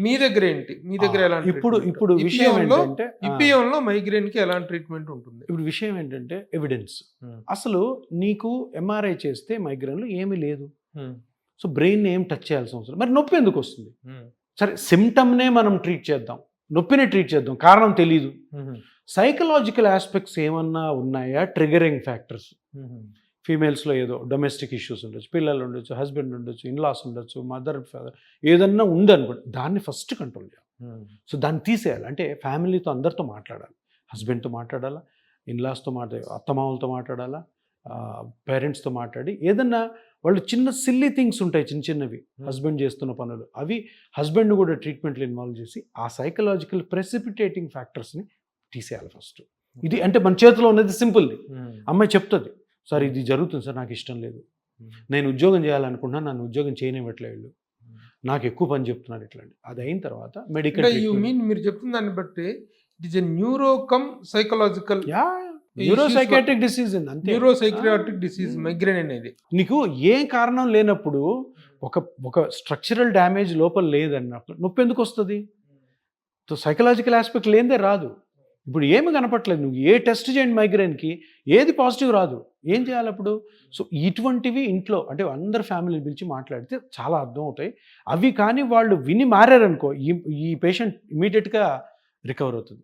మీ దగ్గర ఏంటి? మీ దగ్గర ఎలాంటి ఇప్పుడు ట్రీట్మెంట్? ఇప్పుడు విషయం ఈపీఎంలో ఏంటంటే ఈపీఎంలో మైగ్రేన్‌కి ఎలాంటి ట్రీట్మెంట్ ఉంటుంది? ఇప్పుడు విషయం ఏంటంటే ఎవిడెన్స్. హ్మ్. అసలు నీకు ఎంఆర్ఐ చేస్తే మైగ్రేన్‌లో ఏమీ లేదు. హ్మ్. సో బ్రెయిన్‌ని ఏం టచ్ చేయాల్సిన అవసరం మరి నొప్పి ఎందుకు వస్తుంది? హ్మ్. సరే సిమ్టమ్‌నే మనం ట్రీట్ చేద్దాం. నొప్పినే ట్రీట్ చేద్దాం. కారణం తెలీదు. హుహు. సైకలాజికల్ ఆస్పెక్ట్స్ ఏమన్నా ఉన్నాయా ట్రిగరింగ్ ఫ్యాక్టర్స్? హుహు. ఫీమేల్స్‌లో ఏదో డొమెస్టిక్ ఇష్యూస్ ఉండొచ్చు, పిల్లలు ఉండొచ్చు, హస్బెండ్ ఉండొచ్చు, ఇన్‌లాస్ ఉండొచ్చు, మదర్, ఫాదర్ ఏదన్నా ఉందనుకోండి దాన్ని ఫస్ట్ కంట్రోల్ చేయాలి. హ్మ్. సో దాన్ని తీసేయాలి. అంటే ఫ్యామిలీతో అందరితో మాట్లాడాలి. హస్బెండ్‌తో మాట్లాడాలా, ఇన్‌లాస్‌తో అత్తమామలతో మాట్లాడాలా, పేరెంట్స్‌తో మాట్లాడి ఏదన్నా వాళ్ళు చిన్న సిల్లీ థింగ్స్ ఉంటాయి చిన్న చిన్నవి హస్బెండ్ చేస్తున్న పనులు అవి హస్బెండ్ కూడా ట్రీట్మెంట్లో ఇన్వాల్వ్ చేసి ఆ సైకలాజికల్ ప్రెసిపిటేటింగ్ ఫ్యాక్టర్స్ని తీసేయాలి ఫస్ట్. ఇది అంటే మన చేతిలో ఉన్నది సింపుల్ది. హ్మ్. అమ్మాయి చెప్తుంది, సార్ ఇది జరుగుతుంది సార్, నాకు ఇష్టం లేదు, నేను ఉద్యోగం చేయాలనుకుంటున్నాను, నన్ను ఉద్యోగం చేయనివ్వట్లేదు వీళ్ళు, నాకు ఎక్కువ పని చెప్తున్నారు ఇట్లాంటి. అది అయిన తర్వాత మెడికల్ అంటే యూ మీన్ మీరు చెప్తున్న దాన్ని బట్టి it is a neuro cum psychological neuropsychiatric disease అంతే. న్యూరోసైకియాట్రిక్ డిసీజ్ మైగ్రేన్ అనేది. నీకు ఏ కారణం లేనప్పుడు ఒక ఒక స్ట్రక్చరల్ డ్యామేజ్ లోపల లేదన్నప్పుడు నొప్పి ఎందుకు వస్తుంది? సో సైకలాజికల్ ఆస్పెక్ట్ లేనిదే రాదు. ఇప్పుడు ఏమి కనపట్లేదు, నువ్వు ఏ టెస్ట్ చేయండి మైగ్రేన్కి ఏది పాజిటివ్ రాదు, ఏం చేయాలి అప్పుడు? సో ఇటువంటివి ఇంట్లో అంటే అందరు ఫ్యామిలీని పిలిచి మాట్లాడితే చాలా అర్థం అవుతాయి. అవి కానీ వాళ్ళు విని మారారనుకో ఈ పేషెంట్ ఇమీడియట్గా రికవర్ అవుతుంది.